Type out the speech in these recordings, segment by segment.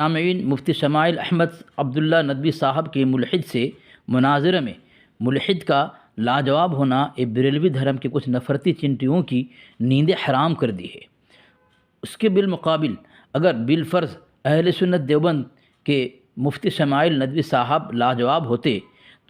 سامعین، مفتی شمائل احمد عبداللہ ندوی صاحب کے ملحد سے مناظرے میں ملحد کا لاجواب ہونا ایک بریلوی دھرم کے کچھ نفرتی چنٹیوں کی نیندیں حرام کر دی ہے۔ اس کے بالمقابل اگر بالفرض اہل سنت دیوبند کے مفتی شمائل ندوی صاحب لاجواب ہوتے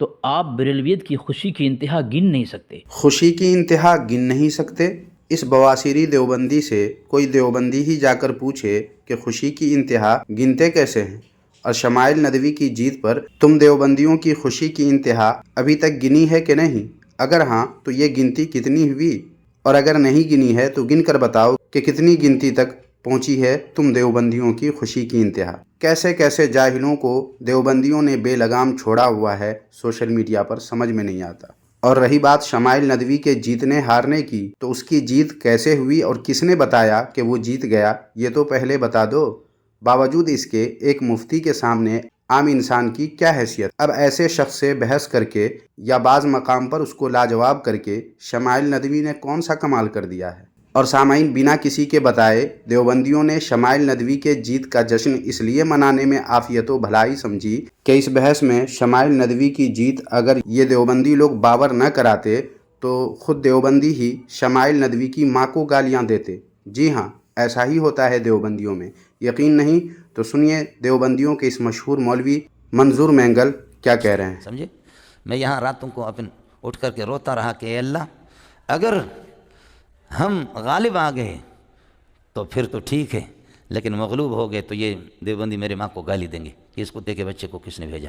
تو آپ بریلویت کی خوشی کی انتہا گن نہیں سکتے۔ خوشی کی انتہا گن نہیں سکتے؟ اس بواسیری دیوبندی سے کوئی دیوبندی ہی جا کر پوچھے کہ خوشی کی انتہا گنتے کیسے ہیں؟ اور شمائل ندوی کی جیت پر تم دیوبندیوں کی خوشی کی انتہا ابھی تک گنی ہے کہ نہیں؟ اگر ہاں تو یہ گنتی کتنی ہوئی؟ اور اگر نہیں گنی ہے تو گن کر بتاؤ کہ کتنی گنتی تک پہنچی ہے تم دیوبندیوں کی خوشی کی انتہا۔ کیسے کیسے جاہلوں کو دیوبندیوں نے بے لگام چھوڑا ہوا ہے سوشل میڈیا پر، سمجھ میں نہیں آتا۔ اور رہی بات شمائل ندوی کے جیتنے ہارنے کی، تو اس کی جیت کیسے ہوئی اور کس نے بتایا کہ وہ جیت گیا، یہ تو پہلے بتا دو۔ باوجود اس کے ایک مفتی کے سامنے عام انسان کی کیا حیثیت؟ اب ایسے شخص سے بحث کر کے یا بعض مقام پر اس کو لاجواب کر کے شمائل ندوی نے کون سا کمال کر دیا ہے؟ اور سامعین، بنا کسی کے بتائے دیوبندیوں نے شمائل ندوی کے جیت کا جشن اس لیے منانے میں عافیت و بھلائی سمجھی کہ اس بحث میں شمائل ندوی کی جیت اگر یہ دیوبندی لوگ باور نہ کراتے تو خود دیوبندی ہی شمائل ندوی کی ماں کو گالیاں دیتے۔ جی ہاں، ایسا ہی ہوتا ہے دیوبندیوں میں۔ یقین نہیں تو سنیے دیوبندیوں کے اس مشہور مولوی منظور مینگل کیا کہہ رہے ہیں۔ سمجھے؟ میں یہاں راتوں کو اٹھ کر کے روتا رہا کہ اے اللہ، اگر ہم غالب آ گئے تو پھر تو ٹھیک ہے، لیکن مغلوب ہو گئے تو یہ دیوبندی میرے ماں کو گالی دیں گے کہ اس کتے کے بچے کو کس نے بھیجا۔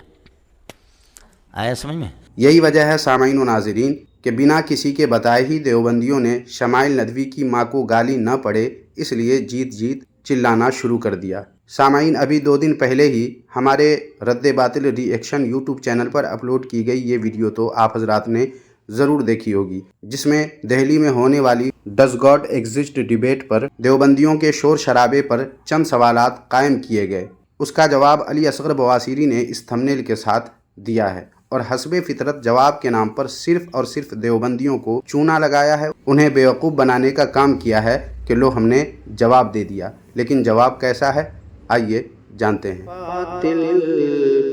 آیا سمجھ میں؟ یہی وجہ ہے سامعین و ناظرین کہ بنا کسی کے بتائے ہی دیوبندیوں نے شمائل ندوی کی ماں کو گالی نہ پڑے اس لیے جیت جیت چلانا شروع کر دیا۔ سامعین، ابھی 2 دن پہلے ہی ہمارے رد باطل ری ایکشن یوٹیوب چینل پر اپلوڈ کی گئی یہ ویڈیو تو آپ حضرات نے ضرور دیکھی ہوگی، جس میں دہلی میں ہونے والی ڈز گاڈ ایگزسٹ ڈیبیٹ پر دیوبندیوں کے شور شرابے پر چند سوالات قائم کیے گئے۔ اس کا جواب علی اصغر بواسیری نے اس تھمبنیل کے ساتھ دیا ہے، اور حسب فطرت جواب کے نام پر صرف اور صرف دیوبندیوں کو چونا لگایا ہے، انہیں بیوقوف بنانے کا کام کیا ہے کہ لو ہم نے جواب دے دیا۔ لیکن جواب کیسا ہے، آئیے جانتے ہیں۔ باطل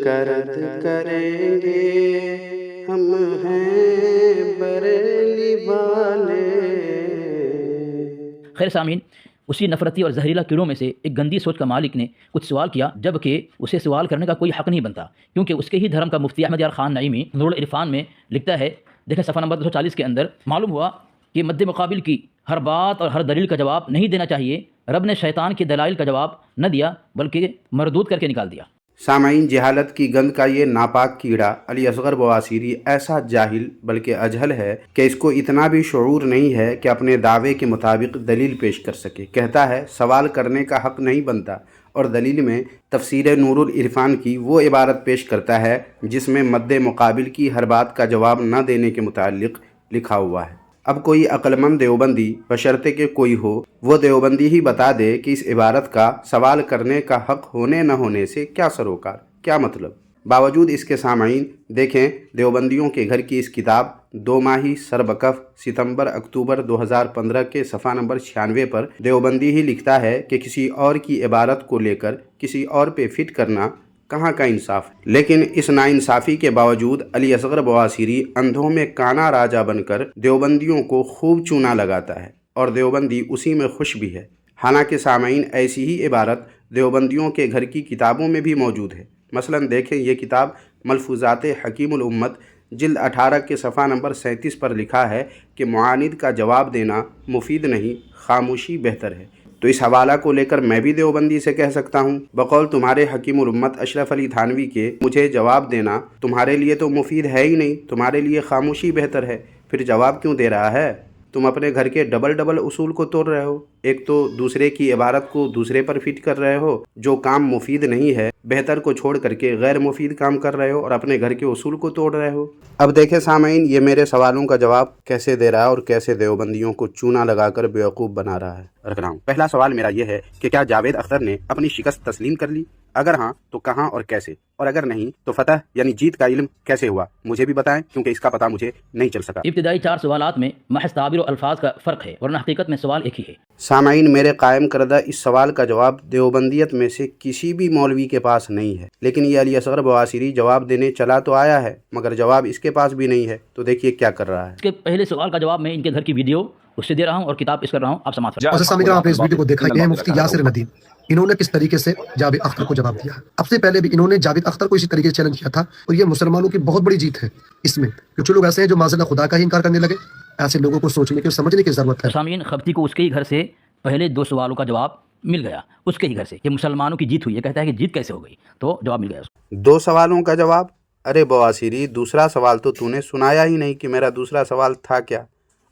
کرد کریں گے ہم ہیں بریلی والے۔ خیر سامعین، اسی نفرتی اور زہریلا کیڑوں میں سے ایک گندی سوچ کا مالک نے کچھ سوال کیا، جبکہ اسے سوال کرنے کا کوئی حق نہیں بنتا، کیونکہ اس کے ہی دھرم کا مفتی احمد یار خان نعیمی نور العرفان میں لکھتا ہے، دیکھیں صفحہ نمبر 240 کے اندر، معلوم ہوا کہ مد مقابل کی ہر بات اور ہر دلیل کا جواب نہیں دینا چاہیے۔ رب نے شیطان کے دلائل کا جواب نہ دیا بلکہ مردود کر کے نکال دیا۔ سامعین، جہالت کی گند کا یہ ناپاک کیڑا علی اصغر بواسیری ایسا جاہل بلکہ اجہل ہے کہ اس کو اتنا بھی شعور نہیں ہے کہ اپنے دعوے کے مطابق دلیل پیش کر سکے۔ کہتا ہے سوال کرنے کا حق نہیں بنتا، اور دلیل میں تفسیر نور العرفان کی وہ عبارت پیش کرتا ہے جس میں مد مقابل کی ہر بات کا جواب نہ دینے کے متعلق لکھا ہوا ہے۔ اب کوئی عقل مند دیوبندی، بشرطے کہ کوئی ہو، وہ دیوبندی ہی بتا دے کہ اس عبارت کا سوال کرنے کا حق ہونے نہ ہونے سے کیا سروکار، کیا مطلب۔ باوجود اس کے سامعین دیکھیں دیوبندیوں کے گھر کی اس کتاب 2 ماہی سربکف ستمبر اکتوبر 2015 کے صفحہ نمبر 96 پر دیوبندی ہی لکھتا ہے کہ کسی اور کی عبارت کو لے کر کسی اور پہ فٹ کرنا کہاں کا انصاف۔ لیکن اس ناانصافی کے باوجود علی اصغر بواسیری اندھوں میں کانا راجا بن کر دیوبندیوں کو خوب چونا لگاتا ہے، اور دیوبندی اسی میں خوش بھی ہے۔ حالانکہ سامعین، ایسی ہی عبارت دیوبندیوں کے گھر کی کتابوں میں بھی موجود ہے۔ مثلاً دیکھیں، یہ کتاب ملفوظات حکیم الامت جلد 18 کے صفحہ نمبر 37 پر لکھا ہے کہ معاند کا جواب دینا مفید نہیں، خاموشی بہتر ہے۔ تو اس حوالہ کو لے کر میں بھی دیوبندی سے کہہ سکتا ہوں، بقول تمہارے حکیم الامت اشرف علی تھانوی کے، مجھے جواب دینا تمہارے لیے تو مفید ہے ہی نہیں، تمہارے لیے خاموشی بہتر ہے۔ پھر جواب کیوں دے رہا ہے؟ تم اپنے گھر کے ڈبل اصول کو توڑ رہے ہو۔ ایک تو دوسرے کی عبارت کو دوسرے پر فٹ کر رہے ہو، جو کام مفید نہیں ہے، بہتر کو چھوڑ کر کے غیر مفید کام کر رہے ہو، اور اپنے گھر کے اصول کو توڑ رہے ہو۔ اب دیکھیں سامعین، یہ میرے سوالوں کا جواب کیسے دے رہا ہے اور کیسے دیوبندیوں کو چونا لگا کر بیوقوف بنا رہا ہے۔ رکھ رہا ہوں۔ پہلا سوال میرا یہ ہے کہ کیا جاوید اختر نے اپنی شکست تسلیم کر لی؟ اگر ہاں تو کہاں اور کیسے؟ اور اگر نہیں تو فتح یعنی جیت کا علم کیسے ہوا؟ مجھے بھی بتائیں، کیونکہ اس کا پتہ مجھے نہیں چل سکا۔ ابتدائی 4 سوالات میں محض تعبیر و الفاظ کا فرق ہے، ورنہ حقیقت میں سوال ایک ہی ہے۔ سامعین، میرے قائم کردہ اس سوال کا جواب دیوبندیت میں سے کسی بھی مولوی کے پاس نہیں ہے، لیکن یہ علی اصغر بواسیری جواب دینے چلا تو آیا ہے، مگر جواب اس کے پاس بھی نہیں ہے۔ تو دیکھیے کیا کر رہا ہے۔ اس کے پہلے سوال کا جواب میں ان کے گھر کی ویڈیو اس سے دے رہا ہوں اور کتاب پیش کر رہا ہوں، آپ سماعت فرمائیں۔ سامعین، آپ نے اس ویڈیو کو دیکھا، یہ ہے مفتی یاسر ندیم۔ انہوں نے کس طریقے سے جاوید اختر کو جواب دیا۔ اب سے پہلے بھی انہوں نے جاوید اختر کو اسی طریقے سے چیلنج کیا تھا، اور یہ مسلمانوں کی بہت بڑی جیت ہے اس میں۔ کچھ لوگ ایسے ہیں جو معاذ خدا کا ہی انکار کرنے لگے، ایسے لوگوں کو سوچنے کی سمجھنے کی ضرورت ہے۔ سامعین، خبتی کو اس کے ہی گھر سے پہلے 2 سوالوں کا جواب مل گیا، اس کے ہی گھر سے، کہ مسلمانوں کی جیت ہوئی ہے۔ کہتا ہے کہ جیت کیسے ہو گئی، تو جواب مل گیا اس کو۔ 2 سوالوں کا جواب؟ ارے بواسیری، دوسرا سوال تو نے سنایا ہی نہیں کہ میرا دوسرا سوال تھا کیا،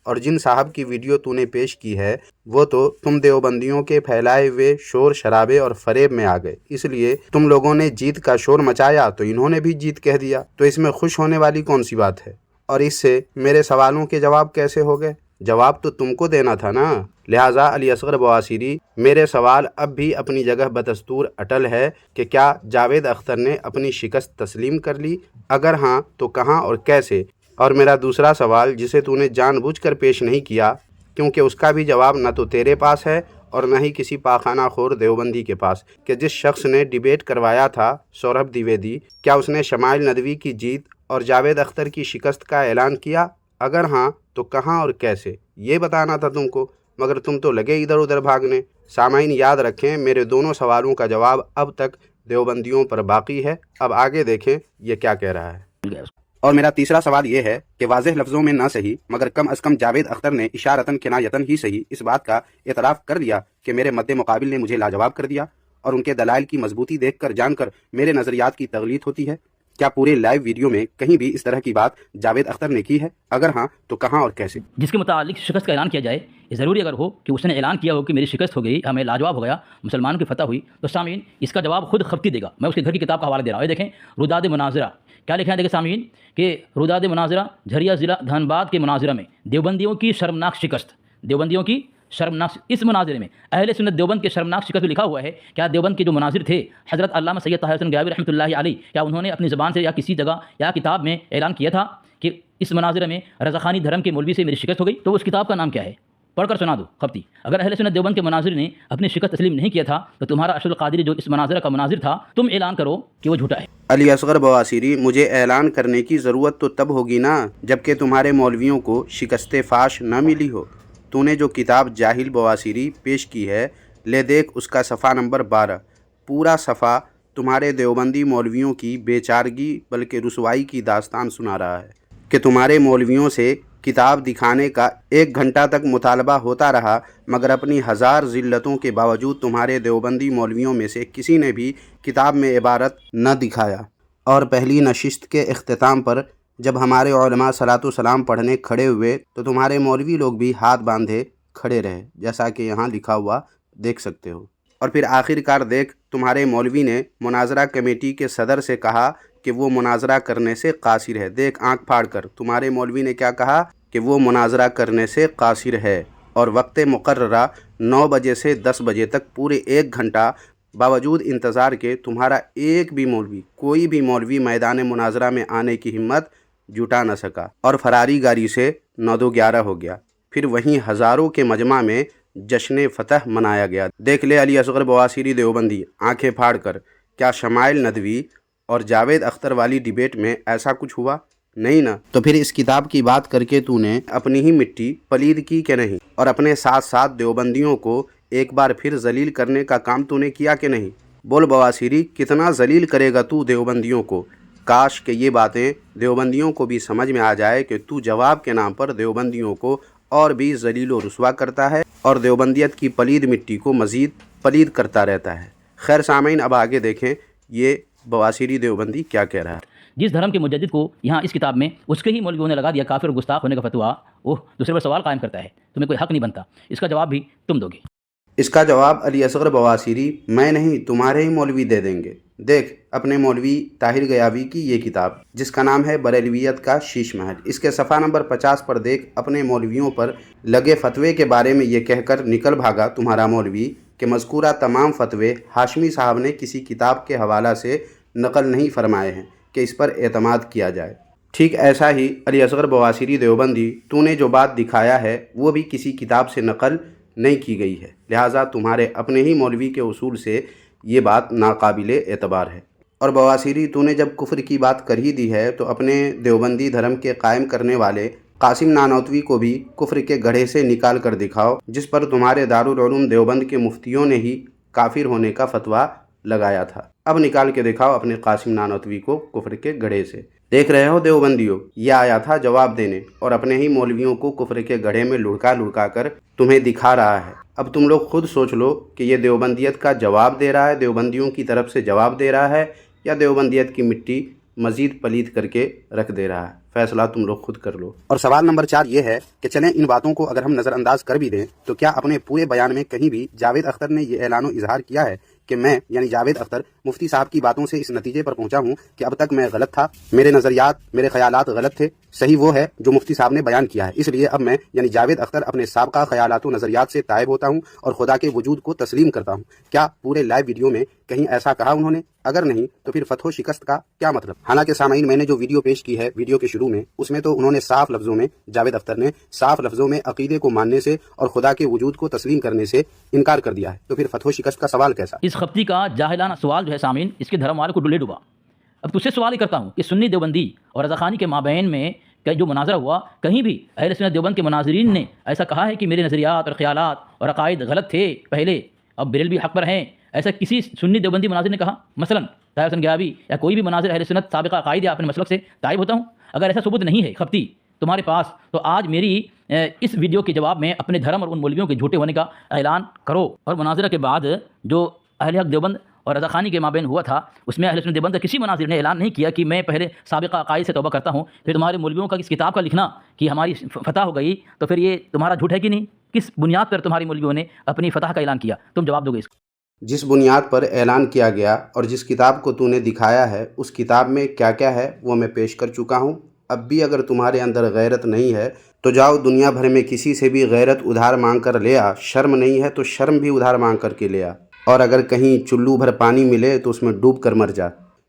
اور جن صاحب کی ویڈیو نے پیش کی ہے وہ تو تم دیوبندیوں کے پھیلائے ہوئے شور شرابے اور فریب میں آ گئے، اس لیے تم لوگوں نے جیت کا شور مچایا تو انہوں نے بھی جیت کہہ دیا، تو اس میں خوش ہونے والی کون سی بات ہے؟ اور اس سے میرے سوالوں کے جواب کیسے ہو گئے؟ جواب تو تم کو دینا تھا نا۔ لہٰذا علی اصغر بواسیری، میرے سوال اب بھی اپنی جگہ بدستور اٹل ہے کہ کیا جاوید اختر نے اپنی شکست تسلیم کر لی؟ اگر ہاں تو کہاں اور کیسے؟ اور میرا دوسرا سوال جسے تو نے جان بوجھ کر پیش نہیں کیا، کیونکہ اس کا بھی جواب نہ تو تیرے پاس ہے اور نہ ہی کسی پاخانہ خور دیوبندی کے پاس، کہ جس شخص نے ڈیبیٹ کروایا تھا، سوربھ دیویدی، کیا اس نے شمائل ندوی کی جیت اور جاوید اختر کی شکست کا اعلان کیا؟ اگر ہاں تو کہاں اور کیسے؟ یہ بتانا تھا تم کو، مگر تم تو لگے ادھر ادھر بھاگنے۔ سامعین یاد رکھیں، میرے دونوں سوالوں کا جواب اب تک دیوبندیوں پر باقی ہے۔ اب آگے دیکھیں یہ کیا کہہ رہا ہے۔ مل گیا اس کو۔ اور میرا تیسرا سوال یہ ہے کہ واضح لفظوں میں نہ صحیح مگر کم از کم جاوید اختر نے اشارتاً کنایتاً ہی صحیح اس بات کا اعتراف کر دیا کہ میرے مد مقابل نے مجھے لاجواب کر دیا، اور ان کے دلائل کی مضبوطی دیکھ کر جان کر میرے نظریات کی تغلیط ہوتی ہے۔ کیا پورے لائیو ویڈیو میں کہیں بھی اس طرح کی بات جاوید اختر نے کی ہے؟ اگر ہاں تو کہاں اور کیسے؟ جس کے متعلق شکست کا اعلان کیا جائے، یہ ضروری اگر ہو کہ اس نے اعلان کیا ہو کہ میری شکست ہو گئی، ہمیں لاجواب ہو گیا، مسلمانوں کی فتح ہوئی، تو سامعین اس کا جواب خود خبتی دے گا۔ میں اس کے گھر کی کتاب کا حوالہ دے رہا ہوں، یہ دیکھیں، روداد مناظرہ کیا لکھا ہے، دیکھیں سامعین، کہ روداد مناظرہ جھریا ضلع دھنباد کے مناظرہ میں دیوبندیوں کی شرمناک شکست، دیوبندیوں کی شرمناک، اس مناظرے میں اہل سنت دیوبند کے شرمناک شکست بھی لکھا ہوا ہے۔ کیا دیوبند کے جو مناظر تھے حضرت علامہ سید طاہر حسین گیلانی رحمۃ اللہ علیہ، کیا انہوں نے اپنی زبان سے یا کسی جگہ یا کتاب میں اعلان کیا تھا کہ اس مناظرے میں رضا خانی دھرم کے مولوی سے میری شکست ہو گئی؟ تو اس کتاب کا نام کیا ہے؟ پڑھ کر سنا دو خبتی۔ اگر اہل سنت دیوبند کے مناظر نے اپنی شکست تسلیم نہیں کیا تھا تو تمہارا اشرف القادری جو اس مناظرہ کا مناظر تھا، تم اعلان کرو کہ وہ جھوٹا ہے۔ علی اصغر بواسیری، مجھے اعلان کرنے کی ضرورت تو تب ہوگی نا جبکہ تمہارے مولویوں کو شکست فاش نہ ملی ہو۔ تو نے جو کتاب جاہل بواسیری پیش کی ہے، لے دیکھ اس کا صفحہ نمبر 12، پورا صفحہ تمہارے دیوبندی مولویوں کی بے چارگی بلکہ رسوائی کی داستان سنا رہا ہے کہ تمہارے مولویوں سے کتاب دکھانے کا 1 گھنٹہ تک مطالبہ ہوتا رہا، مگر اپنی 1000 ذلتوں کے باوجود تمہارے دیوبندی مولویوں میں سے کسی نے بھی کتاب میں عبارت نہ دکھایا۔ اور پہلی نشست کے اختتام پر جب ہمارے علماء صلاۃ و سلام پڑھنے کھڑے ہوئے تو تمہارے مولوی لوگ بھی ہاتھ باندھے کھڑے رہے، جیسا کہ یہاں لکھا ہوا دیکھ سکتے ہو۔ اور پھر آخر کار دیکھ، تمہارے مولوی نے مناظرہ کمیٹی کے صدر سے کہا کہ وہ مناظرہ کرنے سے قاصر ہے۔ دیکھ آنکھ پھاڑ کر، تمہارے مولوی نے کیا کہا کہ وہ مناظرہ کرنے سے قاصر ہے، اور وقت مقررہ 9 بجے سے 10 بجے تک پورے 1 گھنٹہ باوجود انتظار کے تمہارا ایک بھی مولوی، کوئی بھی مولوی میدان مناظرہ میں آنے کی ہمت جٹا نہ سکا، اور فراری گاری سے 9-11 ہو گیا۔ پھر وہیں ہزاروں کے مجمع میں جشن فتح منایا گیا۔ دیکھ لے علی اصغر بواسیری دیوبندی، آنکھیں پھاڑ کر، کیا شمائل ندوی اور جاوید اختر والی ڈیبیٹ میں ایسا کچھ ہوا؟ نہیں نا۔ تو پھر اس کتاب کی بات کر کے تو نے اپنی ہی مٹی پلید کی کہ نہیں، اور اپنے ساتھ ساتھ دیوبندیوں کو ایک بار پھر ذلیل کرنے کا کام تو نے کیا کہ نہیں؟ بول بواسیری، کتنا ذلیل کرے گا تو دیوبندیوں کو؟ کاش کہ یہ باتیں دیوبندیوں کو بھی سمجھ میں آ جائے کہ تو جواب کے نام پر دیوبندیوں کو اور بھی ذلیل و رسوا کرتا ہے اور دیوبندیت کی پلید مٹی کو مزید پلید کرتا رہتا ہے۔ خیر سامعین، اب آگے دیکھیں یہ بواسیری دیوبندی کیا کہہ رہا ہے۔ جس دھرم کے مجدد کو یہاں اس کتاب میں اس کے ہی مولویوں نے لگا دیا کافر اور گستاخ ہونے کا فتویٰ، وہ دوسرے پر سوال قائم کرتا ہے، تمہیں کوئی حق نہیں بنتا، اس کا جواب بھی تم دو گے۔ اس کا جواب علی اصغر بواسیری میں نہیں، تمہارے ہی مولوی دے دیں گے۔ دیکھ اپنے مولوی طاہر گیاوی کی یہ کتاب جس کا نام ہے بریلویت کا شیش محل، اس کے صفحہ نمبر 50 پر دیکھ، اپنے مولویوں پر لگے فتوے کے بارے میں یہ کہہ کر نکل بھاگا تمہارا مولوی کہ مذکورہ تمام فتوے ہاشمی صاحب نے کسی کتاب کے حوالہ سے نقل نہیں فرمائے ہیں کہ اس پر اعتماد کیا جائے۔ ٹھیک ایسا ہی علی اصغر بواسیری دیوبندی، تو نے جو بات دکھایا ہے وہ بھی کسی کتاب سے نقل نہیں کی گئی ہے، لہٰذا تمہارے اپنے ہی مولوی کے اصول سے یہ بات ناقابل اعتبار ہے۔ اور بواسیری، تو نے جب کفر کی بات کر ہی دی ہے تو اپنے دیوبندی دھرم کے قائم کرنے والے قاسم نانوتوی کو بھی کفر کے گڑھے سے نکال کر دکھاؤ، جس پر تمہارے دارالعلوم دیوبند کے مفتیوں نے ہی کافر ہونے کا فتویٰ لگایا تھا۔ اب نکال کے دکھاؤ اپنے قاسم نانوتوی کو کفر کے گڑھے سے۔ دیکھ رہے ہو دیوبندیوں، یہ آیا تھا جواب دینے، اور اپنے ہی مولویوں کو کفر کے گڑھے میں لڑکا کر تمہیں دکھا رہا ہے۔ اب تم لوگ خود سوچ لو کہ یہ دیوبندیت کا جواب دے رہا ہے، دیوبندیوں کی طرف سے جواب دے رہا ہے، یا دیوبندیت کی مٹی مزید پلید کر کے رکھ دے رہا ہے۔ فیصلہ تم لوگ خود کر لو۔ اور سوال نمبر 4 یہ ہے کہ چلیں ان باتوں کو اگر ہم نظر انداز کر بھی دیں تو کیا اپنے پورے بیان میں کہیں بھی جاوید اختر نے یہ اعلان و اظہار کیا ہے کہ میں یعنی جاوید اختر مفتی صاحب کی باتوں سے اس نتیجے پر پہنچا ہوں کہ اب تک میں غلط تھا، میرے نظریات میرے خیالات غلط تھے، صحیح وہ ہے جو مفتی صاحب نے بیان کیا ہے، اس لیے اب میں یعنی جاوید اختر اپنے سابقہ خیالات و نظریات سے تائب ہوتا ہوں اور خدا کے وجود کو تسلیم کرتا ہوں؟ کیا پورے لائیو ویڈیو میں کہیں ایسا کہا انہوں نے؟ اگر نہیں تو پھر فتح و شکست کا کیا مطلب؟ حالانکہ سامعین، میں نے جو ویڈیو پیش کی ہے ویڈیو کے شروع میں، اس میں تو انہوں نے صاف لفظوں میں، جاوید اختر نے صاف لفظوں میں عقیدے کو ماننے سے اور خدا کے وجود کو تسلیم کرنے سے انکار کر دیا ہے، تو پھر فتح و شکست کا سوال کیسا؟ اس خفتی کا جاہلانہ سوال جو ہے سامعین، اس کے دھرم والے کو ڈلے ڈوبا۔ اب تجھ سے سوال ہی کرتا ہوں کہ سنی دیوبندی اور رضا خانی کے مابین میں جو مناظرہ ہوا، کہیں بھی اہل سنت دیوبند کے مناظرین نے ایسا کہا ہے کہ میرے نظریات اور خیالات اور عقائد غلط تھے پہلے، اب بریلوی حق پر ہیں؟ ایسا کسی سنی دیوبندی مناظر نے کہا؟ مثلا طاہر حسین گیابی یا کوئی بھی مناظر اہل سنت سابقہ عقائد یا اپنے مسلک سے تائب ہوتا ہوں؟ اگر ایسا ثبوت نہیں ہے خفتی تمہارے پاس، تو آج میری اس ویڈیو کے جواب میں اپنے دھرم اور ان مولویوں کے جھوٹے ہونے کا اعلان کرو۔ اور مناظرہ کے بعد جو اہل حق دیوبند اور رضا خانی کے مابین ہوا تھا، اس میں اہل سنت دیوبند کا کسی مناظر نے اعلان نہیں کیا کہ میں پہلے سابقہ عقائد سے توبہ کرتا ہوں۔ پھر تمہارے مولویوں کا اس کتاب کا لکھنا کہ ہماری فتح ہو گئی، تو پھر یہ تمہارا جھوٹ ہے کہ نہیں؟ کس بنیاد پر تمہاری مولویوں نے اپنی فتح کا اعلان کیا؟ تم جواب دو گے اس کو۔ جس بنیاد پر اعلان کیا گیا اور جس کتاب کو تو نے دکھایا ہے، اس کتاب میں کیا کیا ہے وہ میں پیش کر چکا ہوں۔ اب بھی اگر تمہارے اندر غیرت نہیں ہے تو جاؤ دنیا بھر میں کسی سے بھی غیرت ادھار مانگ کر لے آ، شرم نہیں ہے تو شرم بھی ادھار مانگ کر کے لے آ، اور اگر کہیں چلو بھر پانی ملے تو اس میں ڈوب کر مر جا،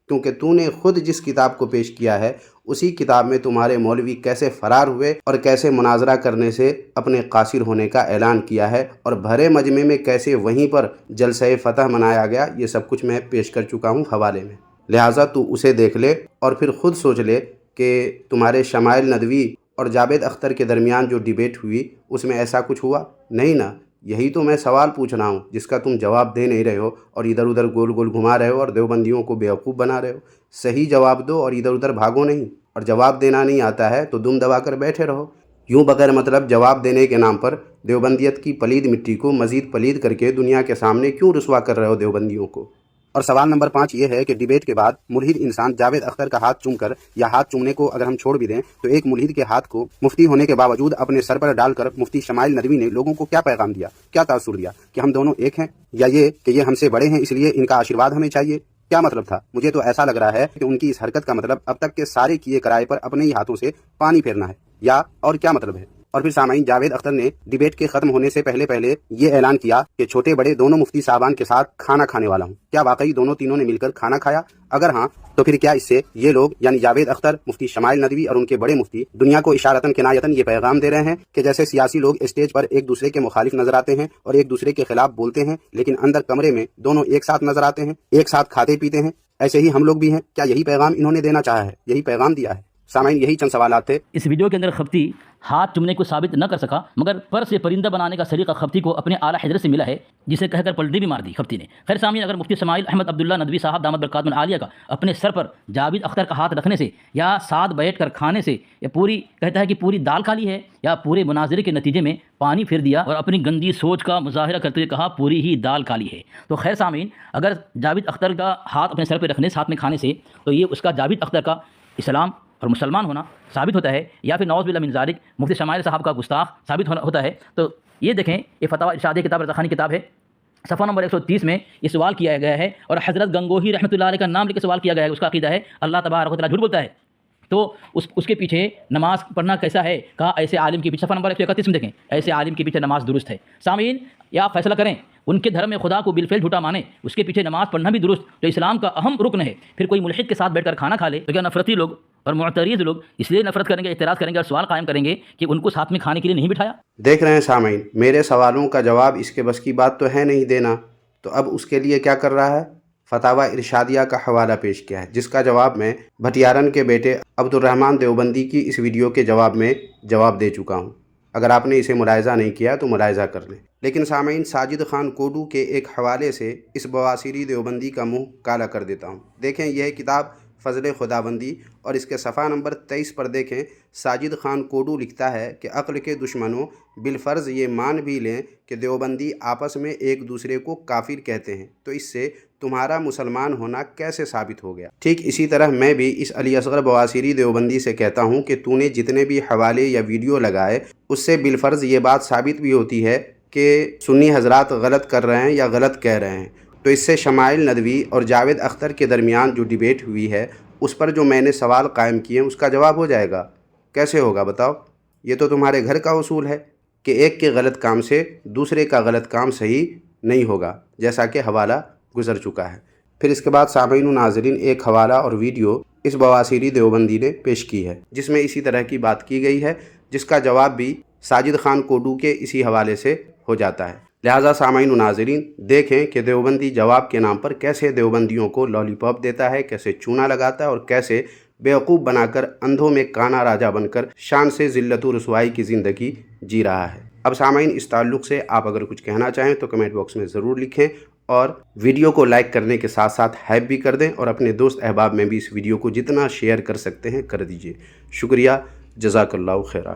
کیونکہ تو نے خود جس کتاب کو پیش کیا ہے اسی کتاب میں تمہارے مولوی کیسے فرار ہوئے اور کیسے مناظرہ کرنے سے اپنے قاصر ہونے کا اعلان کیا ہے، اور بھرے مجمع میں کیسے وہیں پر جلسہ فتح منایا گیا، یہ سب کچھ میں پیش کر چکا ہوں حوالے میں۔ لہٰذا تو اسے دیکھ لے اور پھر خود سوچ لے کہ تمہارے شمائل ندوی اور جاوید اختر کے درمیان جو ڈیبیٹ ہوئی اس میں ایسا کچھ ہوا نہیں نا؟ یہی تو میں سوال پوچھ رہا ہوں جس کا تم جواب دے نہیں رہے ہو اور ادھر ادھر گول گول گھما رہے ہو اور دیوبندیوں کو بیوقوف بنا رہے ہو۔ صحیح جواب دو اور ادھر ادھر بھاگو نہیں، اور جواب دینا نہیں آتا ہے تو دم دبا کر بیٹھے رہو۔ یوں بغیر مطلب جواب دینے کے نام پر دیوبندیت کی پلید مٹی کو مزید پلید کر کے دنیا کے سامنے کیوں رسوا کر رہے ہو دیوبندیوں کو؟ اور سوال نمبر 5 یہ ہے کہ ڈیبیٹ کے بعد ملحد انسان جاوید اختر کا ہاتھ چوم کر یا ہاتھ چومنے کو اگر ہم چھوڑ بھی دیں تو ایک ملحد کے ہاتھ کو مفتی ہونے کے باوجود اپنے سر پر ڈال کر مفتی شمائل ندوی نے لوگوں کو کیا پیغام دیا، کیا تاثر دیا کہ ہم دونوں ایک ہیں، یا یہ کہ یہ ہم سے بڑے ہیں اس لیے ان کا آشیرواد ہمیں چاہیے؟ کیا مطلب تھا؟ مجھے تو ایسا لگ رہا ہے کہ ان کی اس حرکت کا مطلب اب تک کے سارے کیے کرائے پر اپنے ہی ہاتھوں سے پانی پھیرنا ہے، یا اور کیا مطلب ہے؟ اور پھر سامعین، جاوید اختر نے ڈیبیٹ کے ختم ہونے سے پہلے یہ اعلان کیا کہ چھوٹے بڑے دونوں مفتی صاحبان کے ساتھ کھانا کھانے والا ہوں۔ کیا واقعی دونوں تینوں نے مل کر کھانا کھایا؟ اگر ہاں تو پھر کیا اس سے یہ لوگ یعنی جاوید اختر، مفتی شمائل ندوی اور ان کے بڑے مفتی دنیا کو اشارتاً کنایتاً یہ پیغام دے رہے ہیں کہ جیسے سیاسی لوگ اسٹیج پر ایک دوسرے کے مخالف نظر آتے ہیں اور ایک دوسرے کے خلاف بولتے ہیں، لیکن اندر کمرے میں دونوں ایک ساتھ نظر آتے ہیں، ایک ساتھ کھاتے پیتے ہیں، ایسے ہی ہم لوگ بھی ہیں؟ کیا یہی پیغام انہوں نے دینا چاہا ہے؟ یہی پیغام دیا ہے؟ سامعین، یہی چند سوالات تھے۔ اس ویڈیو کے اندر خفتی ہاتھ چومنے کو ثابت نہ کر سکا، مگر پر سے پرندہ بنانے کا سلیقہ خفتی کو اپنے اعلیٰ حضرت سے ملا ہے، جسے کہہ کر پلٹی بھی مار دی خفتی نے۔ خیر سامعین، اگر مفتی شمائل احمد عبداللہ ندوی صاحب دامت برکاتہ العالیہ کا اپنے سر پر جاوید اختر کا ہاتھ رکھنے سے یا ساتھ بیٹھ کر کھانے سے یا پوری کہتا ہے کہ پوری دال کھا لی ہے، یا پورے مناظرے کے نتیجے میں پانی پھیر دیا اور اپنی گندی سوچ کا مظاہرہ کرتے ہوئے کہا پوری ہی دال کھا لی ہے، تو خیر سامعین، اگر جاوید اختر کا ہاتھ اپنے سر پہ رکھنے ساتھ میں کھانے سے تو یہ اس کا جاوید اختر کا اسلام اور مسلمان ہونا ثابت ہوتا ہے، یا پھر نعوذ باللہ من ذالک مفتی شمائل صاحب کا گستاخ ثابت ہوتا ہے۔ تو یہ دیکھیں، یہ فتاوی ارشادیہ کتاب رضا خانی کتاب ہے، صفحہ نمبر 130 میں یہ سوال کیا گیا ہے، اور حضرت گنگوہی رحمۃ اللہ علیہ کا نام لے کے سوال کیا گیا ہے۔ اس کا عقیدہ ہے اللہ تبارک و تعالیٰ جھوٹ بولتا ہے، تو اس کے پیچھے نماز پڑھنا کیسا ہے؟ کہا ایسے عالم کے پیچھے، صفحہ نمبر 131 میں دیکھیں، ایسے عالم کے پیچھے نماز درست ہے۔ سامعین، یا آپ فیصلہ کریں، ان کے دھرم میں خدا کو بالفعل جھوٹا مانے، اس کے پیچھے نماز پڑھنا بھی درست جو اسلام کا اہم رکن ہے، پھر کوئی ملحد کے ساتھ بیٹھ کر کھانا کھا لے تو کیا نفرتی لوگ اور معترض لوگ اس لیے نفرت کریں گے، اعتراض کریں گے اور سوال قائم کریں گے کہ ان کو ساتھ میں کھانے کے لیے نہیں بٹھایا؟ دیکھ رہے ہیں سامعین، میرے سوالوں کا جواب اس کے بس کی بات تو ہے نہیں دینا، تو اب اس کے لیے کیا کر رہا ہے؟ فتاوی ارشادیہ کا حوالہ پیش کیا ہے، جس کا جواب میں بھٹیارن کے بیٹے عبد الرحمن دیوبندی کی اس ویڈیو کے جواب میں جواب دے چکا ہوں۔ اگر آپ نے اسے ملاحظہ نہیں کیا تو ملاحظہ کر لیں۔ لیکن سامعین، ساجد خان کوڈو کے ایک حوالے سے اس بواسیری دیوبندی کا منہ کالا کر دیتا ہوں۔ دیکھیں، یہ کتاب فضل خداوندی اور اس کے صفحہ نمبر 23 پر دیکھیں، ساجد خان کوڈو لکھتا ہے کہ عقل کے دشمنوں، بالفرض یہ مان بھی لیں کہ دیوبندی آپس میں ایک دوسرے کو کافر کہتے ہیں، تو اس سے تمہارا مسلمان ہونا کیسے ثابت ہو گیا؟ ٹھیک اسی طرح میں بھی اس علی اصغر بواسیری دیوبندی سے کہتا ہوں کہ تو نے جتنے بھی حوالے یا ویڈیو لگائے، اس سے بالفرض یہ بات ثابت بھی ہوتی ہے کہ سنی حضرات غلط کر رہے ہیں یا غلط کہہ رہے ہیں، تو اس سے شمائل ندوی اور جاوید اختر کے درمیان جو ڈیبیٹ ہوئی ہے، اس پر جو میں نے سوال قائم کیے ہیں، اس کا جواب ہو جائے گا۔ کیسے ہوگا بتاؤ؟ یہ تو تمہارے گھر کا اصول ہے کہ ایک کے غلط کام سے دوسرے کا غلط کام صحیح نہیں ہوگا، جیسا کہ حوالہ گزر چکا ہے۔ پھر اس کے بعد سامعین و ناظرین، ایک حوالہ اور ویڈیو اس بواسیری دیوبندی نے پیش کی ہے، جس میں اسی طرح کی بات کی گئی ہے، جس کا جواب بھی ساجد خان کوڈو کے اسی حوالے سے ہو جاتا ہے۔ لہٰذا سامعین و ناظرین، دیکھیں کہ دیوبندی جواب کے نام پر کیسے دیوبندیوں کو لالی پاپ دیتا ہے، کیسے چونا لگاتا ہے اور کیسے بیوقوف بنا کر اندھوں میں کانا راجہ بن کر شان سے ذلت و رسوائی کی زندگی جی رہا ہے۔ اب سامعین، اس تعلق سے آپ اگر کچھ کہنا چاہیں تو کمنٹ باکس میں ضرور لکھیں، اور ویڈیو کو لائک کرنے کے ساتھ ساتھ ہائپ بھی کر دیں، اور اپنے دوست احباب میں بھی اس ویڈیو کو جتنا شیئر کر سکتے ہیں کر دیجیے۔ شکریہ، جزاک اللہ خیرہ۔